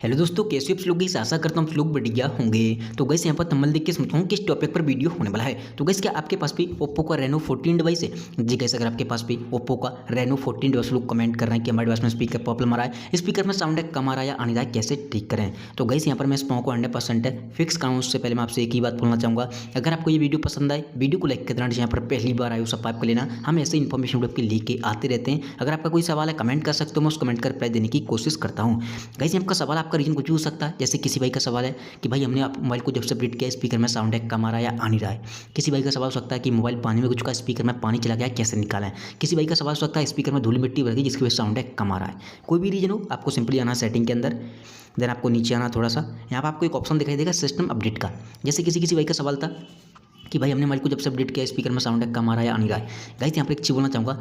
Hello दोस्तों, कैसे हो आप लोग? इस आशा करता हूँ आप लोग बढ़िया होंगे। तो गैस यहाँ पर थंबनेल देख के समझता हूँ किस टॉपिक पर वीडियो होने वाला है। तो गैस क्या आपके पास भी ओप्पो का रेनो 14 डिवाइस है? जी गैस, अगर आपके पास भी ओप्पो का रेनो 14 डिवाइस, लोग कमेंट कर रहे हैं कि हमारे डिवाइस में स्पीकर प्रॉब्लम आ रहा है, स्पीकर में साउंड कम आ रहा है या आने रहा है, कैसे ठीक करें। तो गैस यहाँ पर मैं इस को 100% फिक्स कराऊँ उससे पहले मैं आपसे एक ही बात बोलना चाहूँगा, अगर आपको ये वीडियो पसंद आए, वीडियो को लाइक कर देना। यहाँ पर पहली बार आए हो सब्सक्राइब कर लेना, हम ऐसे इन्फॉर्मेशन वीडियो के लेके आते रहते हैं। अगर आपका कोई सवाल है कमेंट कर सकते हो, मैं उस कमेंट का रिप्लाई देने की कोशिश करता हूँ। गैस आपका सवाल, आपका रीजन कुछ भी हो सकता है। जैसे किसी भाई का सवाल है कि भाई हमने आप मोबाइल को जब से अपडेट किया स्पीकर में साउंड कम आ रहा है या आ नहीं रहा है। किसी भाई का सवाल हो सकता है कि मोबाइल पानी में घुस चुका, स्पीकर में पानी चला गया, कैसे निकालें। किसी भाई का सवाल हो सकता है स्पीकर में धूल मिट्टी भर गई जिसकी वजह से साउंड कम आ रहा है। कोई भी रीजन हो, आपको सिंपली आना सेटिंग के अंदर, देन आपको नीचे आना थोड़ा सा, यहाँ पर आपको एक ऑप्शन दिखाई देगा सिस्टम अपडेट का। जैसे किसी भाई का सवाल था कि भाई हमने मोबाइल को जब से अपडेट किया स्पीकर में साउंड कम आ रहा है या आ नहीं रहा है। गाइस यहाँ पर एक चीज़ बोलना चाहूँगा,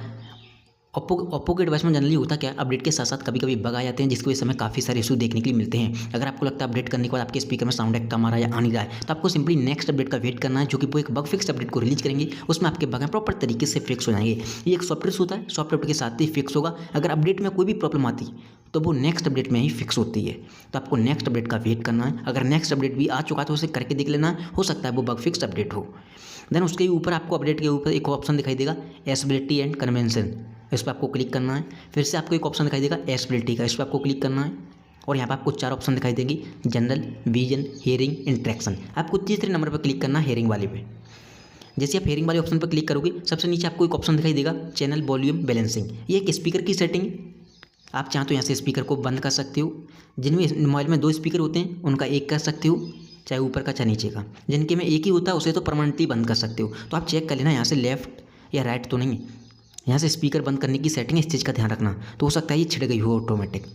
ओप्पो के डिवाइस में जनरली होता क्या है, अपडेट के साथ साथ कभी कभी बग आ जाते हैं जिसकी वजह से हमें काफ़ी सारे इशू देखने के लिए मिलते हैं। अगर आपको लगता है अपडेट करने के बाद आपके स्पीकर में साउंड कम आ रहा है या आ नहीं रहा है, तो आपको सिंपली नेक्स्ट अपडेट का वेट करना है, जो कि वो एक बग फिक्स अपडेट को रिलीज करेंगे। उसमें आपके बग प्रॉपर तरीके से फिक्स हो जाएंगे। ये एक सॉफ्टवेयर होता है, सॉफ्टवेयर के साथ ही फिक्स होगा। अगर अपडेट में कोई भी प्रॉब्लम आती तो वो नेक्स्ट अपडेट में ही फिक्स होती है। तो आपको नेक्स्ट अपडेट का वेट करना है। अगर नेक्स्ट अपडेट भी आ चुका तो उसे करके देख लेना, हो सकता है वो बग फिक्स अपडेट हो। देन उसके ऊपर आपको अपडेट के ऊपर एक ऑप्शन दिखाई देगा एसेबिलिटी एंड कन्वेंशन, इस पर आपको क्लिक करना है। फिर से आपको एक ऑप्शन दिखाई देगा एसेबिलिटी का, इस पर आपको क्लिक करना है। और यहाँ पर आपको 4 ऑप्शन दिखाई देंगी, जनरल, विजन, हियरिंग, इंट्रैक्शन। आपको तीसरे नंबर पर क्लिक करना है हेयरिंग वाले पे। जैसे आप हेयरिंग वाले ऑप्शन पर क्लिक करोगे, सबसे नीचे आपको एक ऑप्शन दिखाई देगा चैनल वॉल्यूम बैलेंसिंग। ये एक स्पीकर की सेटिंग, आप चाहें तो यहाँ से स्पीकर को बंद कर सकते हो। जिनमें मोबाइल में 2 स्पीकर होते हैं उनका एक कर सकते हो, चाहे ऊपर का चाहे नीचे का। जिनके में एक ही होता है उसे तो परमानेंटली बंद कर सकते हो। तो आप चेक कर लेना यहाँ से लेफ्ट या राइट तो नहीं, यहाँ से स्पीकर बंद करने की सेटिंग है, इस चीज़ का ध्यान रखना। तो हो सकता है ये छिड़ गई हो ऑटोमेटिक।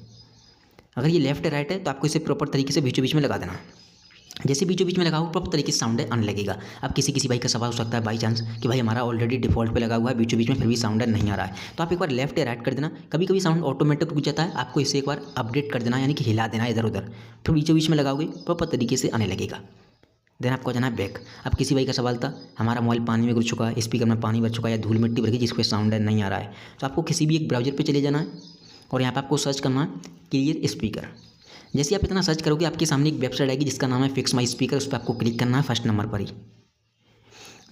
अगर ये लेफ्ट या राइट है तो आपको इसे प्रॉपर तरीके से बीचों बीच में लगा देना। जैसे बीचों बीच में लगा हो प्रॉपर तरीके से साउंड आने लगेगा। अब किसी भाई का सवाल हो सकता है बाई चांस कि भाई हमारा ऑलरेडी डिफॉल्ट पे लगा हुआ है, बीचों बीच में फिर भी साउंड नहीं आ रहा है, तो आप एक बार लेफ्ट या राइट कर देना। कभी कभी साउंड ऑटोमेटिक रुक जाता है, आपको इसे एक बार अपडेट कर देना, यानी कि हिला देना इधर उधर, फिर बीचों बीच में लगाओगे प्रॉपर तरीके से आने लगेगा। देन आपको जाना है बैक। अब किसी भाई का सवाल था हमारा मोबाइल पानी में घुस चुका है, स्पीकर में पानी भर चुका है या धूल मिट्टी भर गई जिसको साउंड नहीं आ रहा है, तो आपको किसी भी एक ब्राउजर पे चले जाना है और यहाँ पे आपको सर्च करना है क्लियर स्पीकर। जैसे आप इतना सर्च करोगे आपके सामने एक वेबसाइट आएगी जिसका नाम है फिक्स माई स्पीकर, उस पर आपको क्लिक करना है फर्स्ट नंबर पर ही।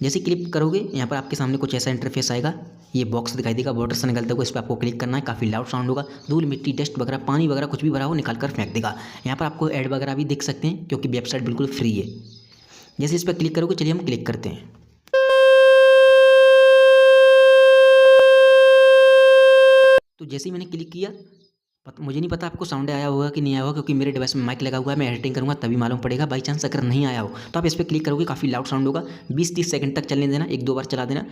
जैसे क्लिक करोगे यहाँ पर आपके सामने कुछ ऐसा इंटरफेस आएगा, ये बॉक्स दिखाई देगा वाटर से निकलता हुआ, इस पर आपको क्लिक करना है। काफ़ी लाउड साउंड होगा, धूल मिट्टी डस्ट वगैरह पानी वगैरह कुछ भी भरा हो निकाल कर फेंक देगा। यहाँ पर आपको ऐड वगैरह भी देख सकते हैं क्योंकि वेबसाइट बिल्कुल फ्री है। जैसे इस पर क्लिक करोगे, चलिए हम क्लिक करते हैं। तो जैसे ही मैंने क्लिक किया, मुझे नहीं पता आपको साउंड आया होगा कि नहीं आया होगा, क्योंकि मेरे डिवाइस में माइक लगा हुआ है, मैं एडिटिंग करूँगा तभी मालूम पड़ेगा। बाई चांस अगर नहीं आया हो तो आप इस पर क्लिक करोगे, काफ़ी लाउड साउंड होगा। 20-30 सेकंड तक चलने देना, 1-2 बार चला देना,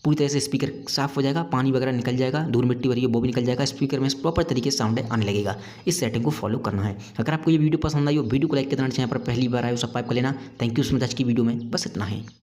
पूरी तरह से स्पीकर साफ हो जाएगा, पानी वगैरह निकल जाएगा, धूल मिट्टी भरी है वो भी निकल जाएगा, स्पीकर में प्रॉपर तरीके से साउंड आने लगेगा। इस सेटिंग को फॉलो करना है। अगर आपको ये वीडियो पसंद आई हो, वीडियो को लाइक कर देना, यहाँ पर पहली बार आए हो सब्सक्राइब कर लेना। Thank you so much. आज की वीडियो में बस इतना ही।